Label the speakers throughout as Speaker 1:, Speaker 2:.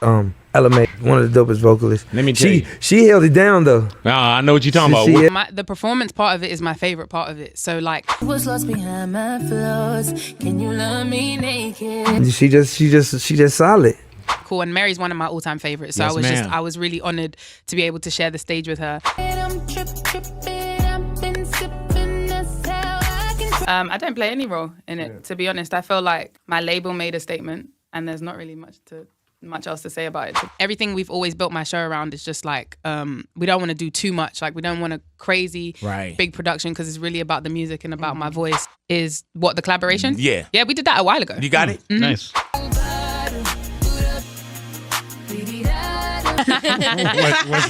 Speaker 1: Ella Mai, one of the dopest vocalists.
Speaker 2: Let me tell you.
Speaker 1: She held it down though.
Speaker 2: I know what you're talking about.
Speaker 3: The performance part of it is my favorite part of it. So like,
Speaker 4: was lost behind my flaws. Can you love me naked?
Speaker 1: She just solid.
Speaker 3: Cool. And Mary's one of my all-time favorites. So
Speaker 2: Yes,
Speaker 3: I was really honored to be able to share the stage with her. I don't play any role in it, to be honest. I feel like my label made a statement and there's not really much else to say about it. Everything we've always built my show around is just like, we don't want to do too much. Like, we don't want a crazy big production because it's really about the music and about my voice. Is what the collaboration?
Speaker 2: Yeah.
Speaker 3: Yeah, we did that a while ago.
Speaker 2: You got it?
Speaker 3: Mm-hmm.
Speaker 5: Nice.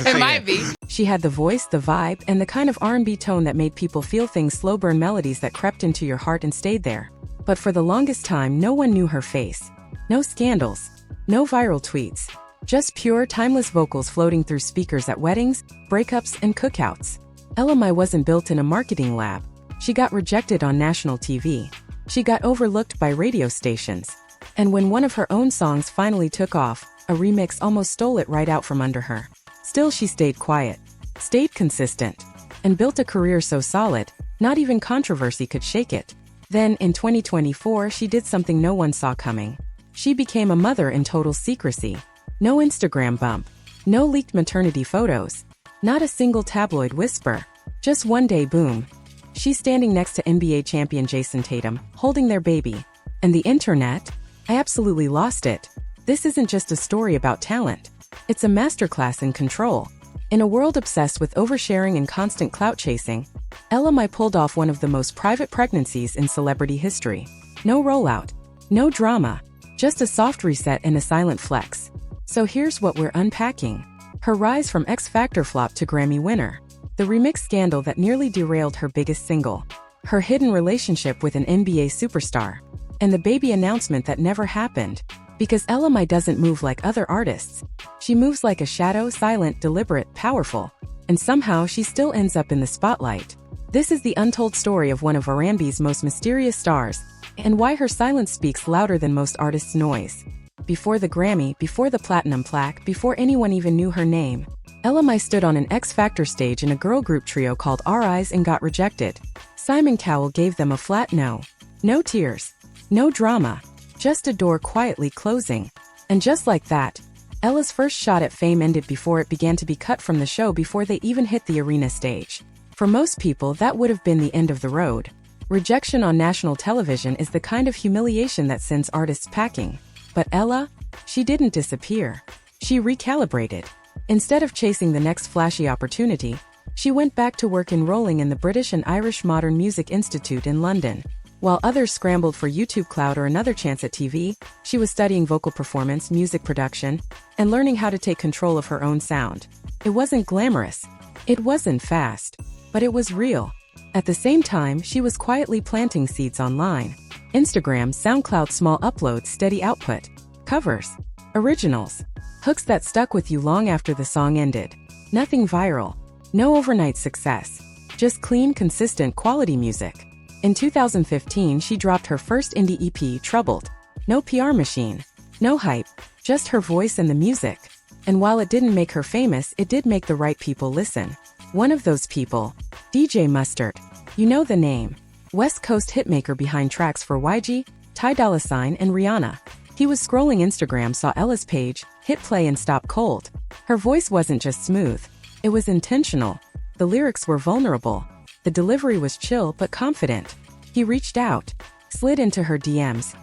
Speaker 3: It might be.
Speaker 6: She had the voice, the vibe, and the kind of R&B tone that made people feel things, slow burn melodies that crept into your heart and stayed there. But for the longest time, no one knew her face. No scandals. No viral tweets. Just pure, timeless vocals floating through speakers at weddings, breakups, and cookouts. Ella Mai wasn't built in a marketing lab. She got rejected on national TV. She got overlooked by radio stations. And when one of her own songs finally took off, a remix almost stole it right out from under her. Still, she stayed quiet, stayed consistent, and built a career so solid, not even controversy could shake it. Then, in 2024, she did something no one saw coming. She became a mother in total secrecy. No Instagram bump. No leaked maternity photos. Not a single tabloid whisper. Just one day, boom. She's standing next to NBA champion Jason Tatum, holding their baby. And the internet? I absolutely lost it. This isn't just a story about talent. It's a masterclass in control. In a world obsessed with oversharing and constant clout chasing, Ella Mai pulled off one of the most private pregnancies in celebrity history. No rollout. No drama. Just a soft reset and a silent flex. So here's what we're unpacking. Her rise from X Factor flop to Grammy winner. The remix scandal that nearly derailed her biggest single. Her hidden relationship with an NBA superstar. And the baby announcement that never happened. Because Ella Mai doesn't move like other artists. She moves like a shadow, silent, deliberate, powerful. And somehow she still ends up in the spotlight. This is the untold story of one of R&B's most mysterious stars, and why her silence speaks louder than most artists' noise. Before the Grammy, before the platinum plaque, before anyone even knew her name, Ella Mai stood on an X Factor stage in a girl group trio called Our Eyes and got rejected. Simon Cowell gave them a flat no. No tears. No drama. Just a door quietly closing. And just like that, Ella's first shot at fame ended before it began to be cut from the show before they even hit the arena stage. For most people, that would have been the end of the road. Rejection on national television is the kind of humiliation that sends artists packing. But Ella? She didn't disappear. She recalibrated. Instead of chasing the next flashy opportunity, she went back to work enrolling in the British and Irish Modern Music Institute in London. While others scrambled for YouTube clout or another chance at TV, she was studying vocal performance, music production, and learning how to take control of her own sound. It wasn't glamorous. It wasn't fast. But it was real. At the same time, she was quietly planting seeds online. Instagram, SoundCloud, small uploads, steady output. Covers. Originals. Hooks that stuck with you long after the song ended. Nothing viral. No overnight success. Just clean, consistent, quality music. In 2015, she dropped her first indie EP, Troubled. No PR machine. No hype. Just her voice and the music. And while it didn't make her famous, it did make the right people listen. One of those people, DJ Mustard. You know the name. West Coast hitmaker behind tracks for YG, Ty Dolla $ign, and Rihanna. He was scrolling Instagram, saw Ella's page, hit play and stopped cold. Her voice wasn't just smooth. It was intentional. The lyrics were vulnerable. The delivery was chill but confident. He reached out, slid into her DMs,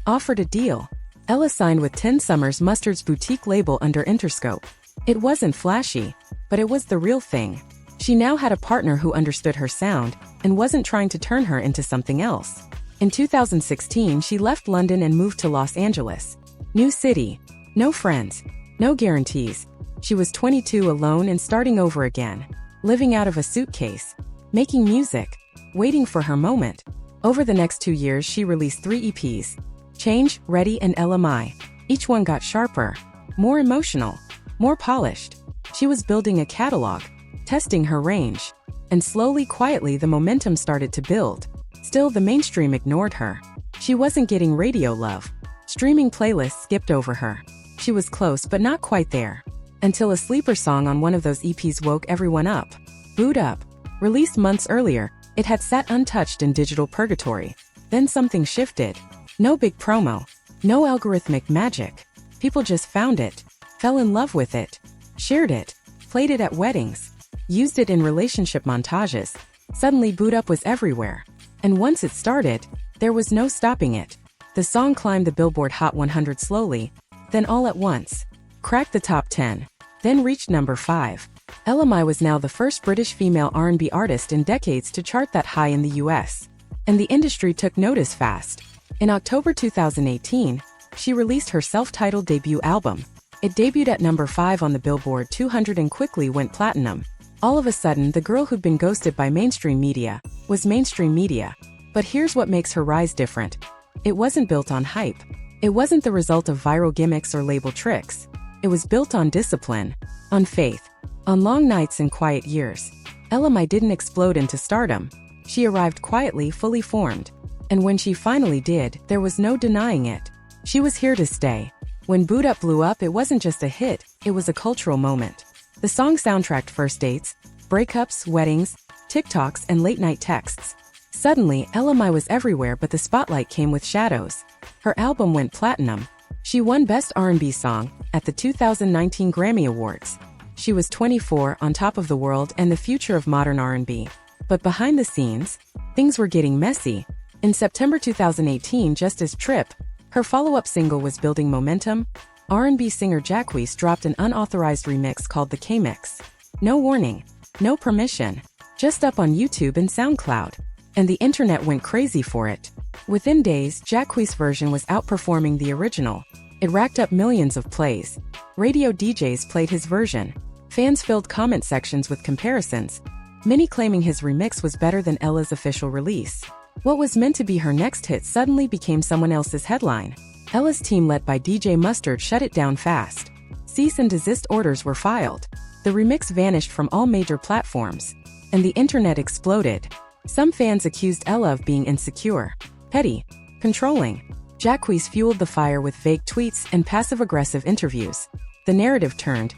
Speaker 6: offered a deal. Ella signed with 10 Summers Mustard's boutique label under Interscope. It wasn't flashy, but it was the real thing. She now had a partner who understood her sound and wasn't trying to turn her into something else. In 2016, she left London and moved to Los Angeles. New city, no friends, no guarantees. She was 22, alone and starting over again, living out of a suitcase. Making music, waiting for her moment. Over the next 2 years, she released 3 EPs, Change, Ready, and Ella Mai. Each one got sharper, more emotional, more polished. She was building a catalog, testing her range. And slowly, quietly, the momentum started to build. Still, the mainstream ignored her. She wasn't getting radio love. Streaming playlists skipped over her. She was close but not quite there. Until a sleeper song on one of those EPs woke everyone up. Boot Up. Released months earlier, it had sat untouched in digital purgatory. Then something shifted. No big promo. No algorithmic magic. People just found it, fell in love with it, shared it, played it at weddings, used it in relationship montages. Suddenly Boot Up was everywhere. And once it started, there was no stopping it. The song climbed the Billboard Hot 100 slowly, then all at once, cracked the top 10, then reached number 5. Ella Mai was now the first British female R&B artist in decades to chart that high in the US. And the industry took notice fast. In October 2018, she released her self-titled debut album. It debuted at number 5 on the Billboard 200 and quickly went platinum. All of a sudden, the girl who'd been ghosted by mainstream media was mainstream media. But here's what makes her rise different. It wasn't built on hype. It wasn't the result of viral gimmicks or label tricks. It was built on discipline, on faith, on long nights and quiet years. Ella Mai didn't explode into stardom. She arrived quietly, fully formed. And when she finally did, there was no denying it. She was here to stay. When Boot Up blew up, it wasn't just a hit, it was a cultural moment. The song soundtracked first dates, breakups, weddings, TikToks, and late-night texts. Suddenly, Ella Mai was everywhere, but the spotlight came with shadows. Her album went platinum. She won Best R&B Song at the 2019 Grammy Awards. She was 24, on top of the world and the future of modern R&B. But behind the scenes, things were getting messy. In September 2018, just as Trip, her follow-up single, was building momentum, R&B singer Jacquees dropped an unauthorized remix called the K-Mix. No warning, no permission, just up on YouTube and SoundCloud. And the internet went crazy for it. Within days, Jacquees' version was outperforming the original. It racked up millions of plays. Radio DJs played his version. Fans filled comment sections with comparisons, many claiming his remix was better than Ella's official release. What was meant to be her next hit suddenly became someone else's headline. Ella's team, led by DJ Mustard, shut it down fast. Cease and desist orders were filed. The remix vanished from all major platforms. And the internet exploded. Some fans accused Ella of being insecure, petty, controlling. Jacquees fueled the fire with vague tweets and passive-aggressive interviews. The narrative turned.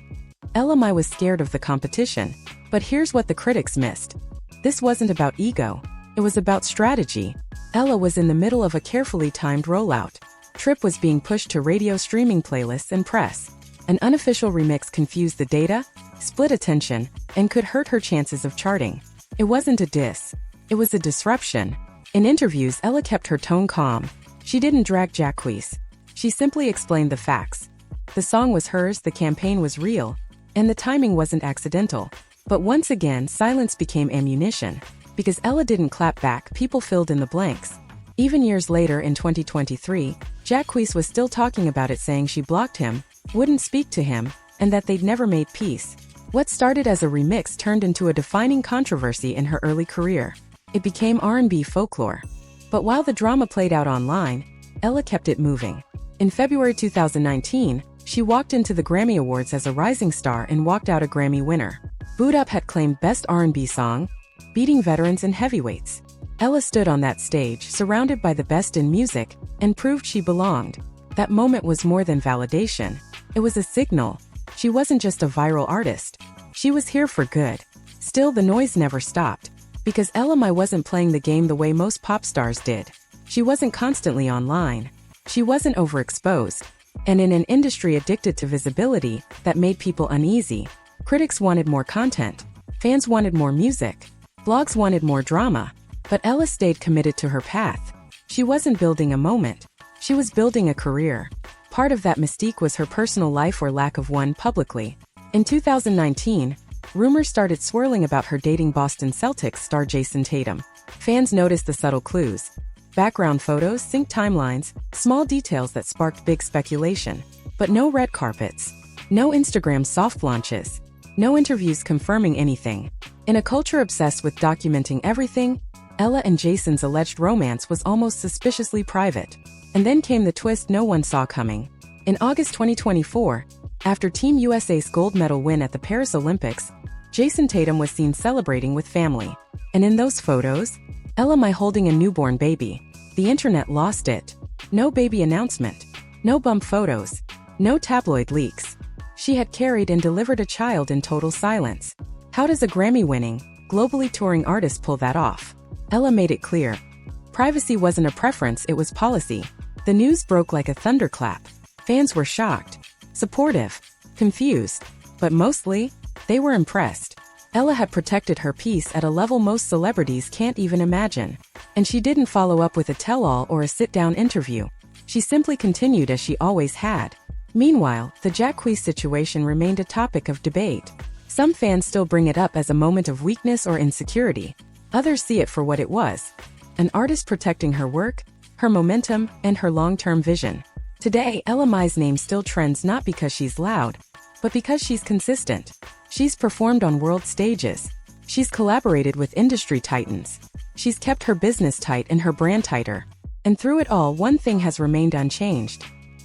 Speaker 6: Ella Mai was scared of the competition. But here's what the critics missed. This wasn't about ego. It was about strategy. Ella was in the middle of a carefully timed rollout. Trip was being pushed to radio streaming playlists and press. An unofficial remix confused the data, split attention, and could hurt her chances of charting. It wasn't a diss. It was a disruption. In interviews, Ella kept her tone calm. She didn't drag Jacquees. She simply explained the facts. The song was hers, the campaign was real, and the timing wasn't accidental. But once again, silence became ammunition. Because Ella didn't clap back, people filled in the blanks. Even years later, in 2023, Jacquees was still talking about it, saying she blocked him, wouldn't speak to him, and that they'd never made peace. What started as a remix turned into a defining controversy in her early career. It became R&B folklore. But while the drama played out online, Ella kept it moving. In February 2019, she walked into the Grammy Awards as a rising star and walked out a Grammy winner. Boot Up had claimed Best R&B Song, beating veterans and heavyweights. Ella stood on that stage, surrounded by the best in music, and proved she belonged. That moment was more than validation. It was a signal. She wasn't just a viral artist. She was here for good. Still, the noise never stopped. Because Ella Mai wasn't playing the game the way most pop stars did. She wasn't constantly online. She wasn't overexposed. And in an industry addicted to visibility that made people uneasy, critics wanted more content. Fans wanted more music. Blogs wanted more drama. But Ella stayed committed to her path. She wasn't building a moment. She was building a career. Part of that mystique was her personal life, or lack of one, publicly. In 2019, rumors started swirling about her dating Boston Celtics star Jason Tatum. Fans noticed the subtle clues. Background photos, synced timelines, small details that sparked big speculation. But no red carpets. No Instagram soft launches. No interviews confirming anything. In a culture obsessed with documenting everything, Ella and Jason's alleged romance was almost suspiciously private. And then came the twist no one saw coming. In August 2024, after Team USA's gold medal win at the Paris Olympics, Jason Tatum was seen celebrating with family. And in those photos, Ella Mai holding a newborn baby. The internet lost it. No baby announcement. No bump photos. No tabloid leaks. She had carried and delivered a child in total silence. How does a Grammy-winning, globally touring artist pull that off? Ella made it clear. Privacy wasn't a preference, it was policy. The news broke like a thunderclap. Fans were shocked, supportive, confused, but mostly, they were impressed. Ella had protected her peace at a level most celebrities can't even imagine. And she didn't follow up with a tell-all or a sit-down interview. She simply continued as she always had. Meanwhile, the Jacquees situation remained a topic of debate. Some fans still bring it up as a moment of weakness or insecurity. Others see it for what it was. An artist protecting her work, her momentum, and her long-term vision. Today, Ella Mai's name still trends not because she's loud, but because she's consistent. She's performed on world stages. She's collaborated with industry titans. She's kept her business tight and her brand tighter. And through it all, one thing has remained unchanged.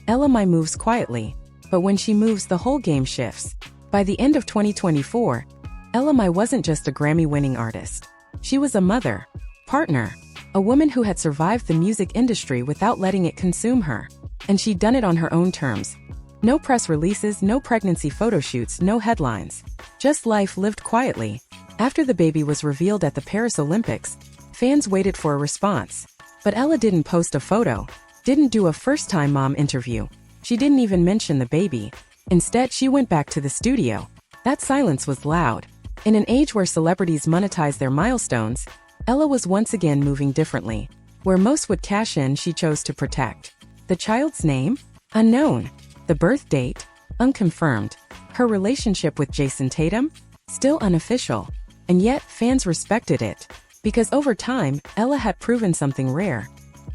Speaker 6: Ella Mai moves quietly, but when she moves, the whole game shifts. By the end of 2024, Ella Mai wasn't just a Grammy-winning artist. She was a mother, partner, a woman who had survived the music industry without letting it consume her. And she'd done it on her own terms. No press releases, no pregnancy photo shoots, no headlines. Just life lived quietly. After the baby was revealed at the Paris Olympics, fans waited for a response. But Ella didn't post a photo, didn't do a first-time mom interview. She didn't even mention the baby. Instead, she went back to the studio. That silence was loud. In an age where celebrities monetize their milestones, Ella was once again moving differently. Where most would cash in, she chose to protect. The child's name? Unknown. The birth date? Unconfirmed. Her relationship with Jason Tatum? Still unofficial. And yet, fans respected it. Because over time, Ella had proven something rare.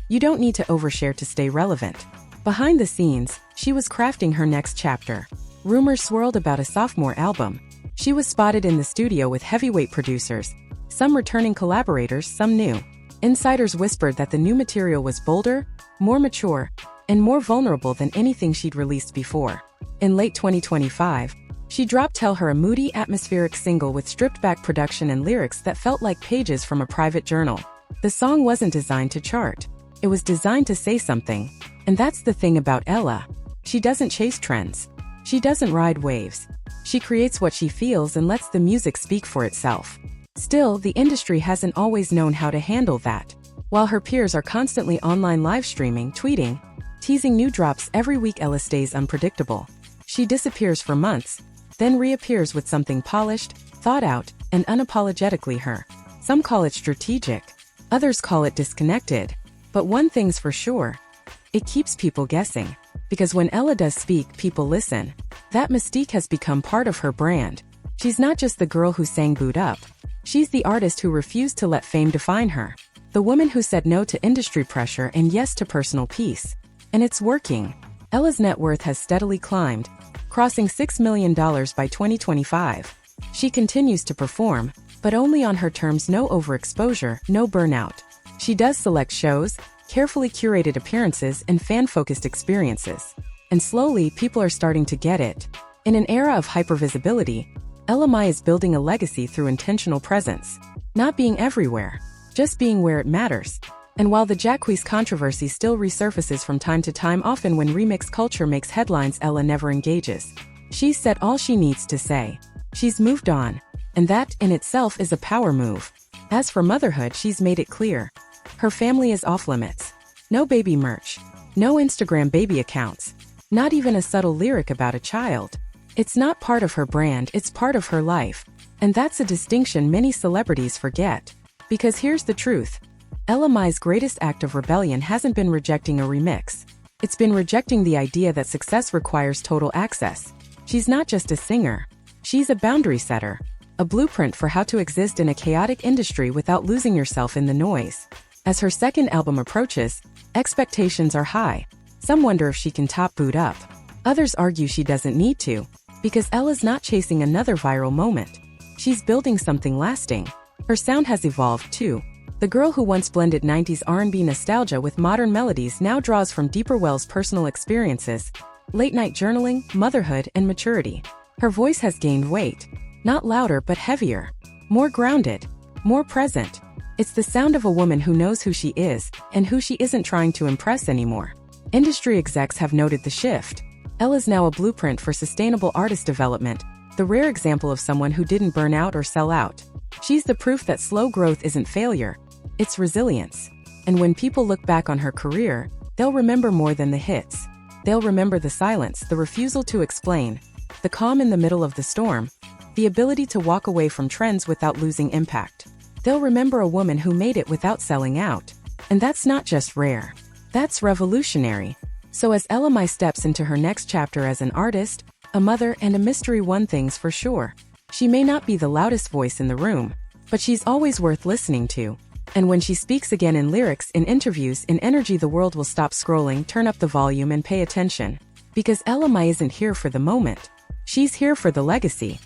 Speaker 6: You don't need to overshare to stay relevant. Behind the scenes, she was crafting her next chapter. Rumors swirled about a sophomore album. She was spotted in the studio with heavyweight producers, some returning collaborators, some new. Insiders whispered that the new material was bolder, more mature, and more vulnerable than anything she'd released before. In late 2025, she dropped Tell Her, a moody, atmospheric single with stripped-back production and lyrics that felt like pages from a private journal. The song wasn't designed to chart. It was designed to say something. And that's the thing about Ella. She doesn't chase trends. She doesn't ride waves. She creates what she feels and lets the music speak for itself. Still, the industry hasn't always known how to handle that. While her peers are constantly online live streaming, tweeting, teasing new drops every week, Ella stays unpredictable. She disappears for months, then reappears with something polished, thought out, and unapologetically her. Some call it strategic, others call it disconnected. But one thing's for sure, it keeps people guessing. Because when Ella does speak, people listen. That mystique has become part of her brand. She's not just the girl who sang Boot Up. She's the artist who refused to let fame define her. The woman who said no to industry pressure and yes to personal peace. And it's working. Ella's net worth has steadily climbed, crossing $6 million by 2025. She continues to perform, but only on her terms. No overexposure, no burnout. She does select shows, carefully curated appearances, and fan-focused experiences. And slowly, people are starting to get it. In an era of hypervisibility, Ella Mai is building a legacy through intentional presence. Not being everywhere, just being where it matters. And while the Jacquees controversy still resurfaces from time to time, often when remix culture makes headlines, Ella never engages. She's said all she needs to say. She's moved on. And that, in itself, is a power move. As for motherhood, she's made it clear. Her family is off limits. No baby merch. No Instagram baby accounts. Not even a subtle lyric about a child. It's not part of her brand, it's part of her life. And that's a distinction many celebrities forget. Because here's the truth. Ella Mai's greatest act of rebellion hasn't been rejecting a remix. It's been rejecting the idea that success requires total access. She's not just a singer. She's a boundary setter. A blueprint for how to exist in a chaotic industry without losing yourself in the noise. As her second album approaches, expectations are high. Some wonder if she can top Boot Up. Others argue she doesn't need to, because Ella's not chasing another viral moment. She's building something lasting. Her sound has evolved too. The girl who once blended 90s R&B nostalgia with modern melodies now draws from deeper wells, personal experiences, late-night journaling, motherhood, and maturity. Her voice has gained weight. Not louder but heavier. More grounded. More present. It's the sound of a woman who knows who she is, and who she isn't trying to impress anymore. Industry execs have noted the shift. Ella's now a blueprint for sustainable artist development, the rare example of someone who didn't burn out or sell out. She's the proof that slow growth isn't failure, it's resilience. And when people look back on her career, they'll remember more than the hits. They'll remember the silence, the refusal to explain, the calm in the middle of the storm, the ability to walk away from trends without losing impact. They'll remember a woman who made it without selling out. And that's not just rare. That's revolutionary. So as Ella Mai steps into her next chapter as an artist, a mother, and a mystery, one thing's for sure. She may not be the loudest voice in the room, but she's always worth listening to. And when she speaks again in lyrics, in interviews, in energy, the world will stop scrolling, turn up the volume, and pay attention. Because Ella Mai isn't here for the moment. She's here for the legacy.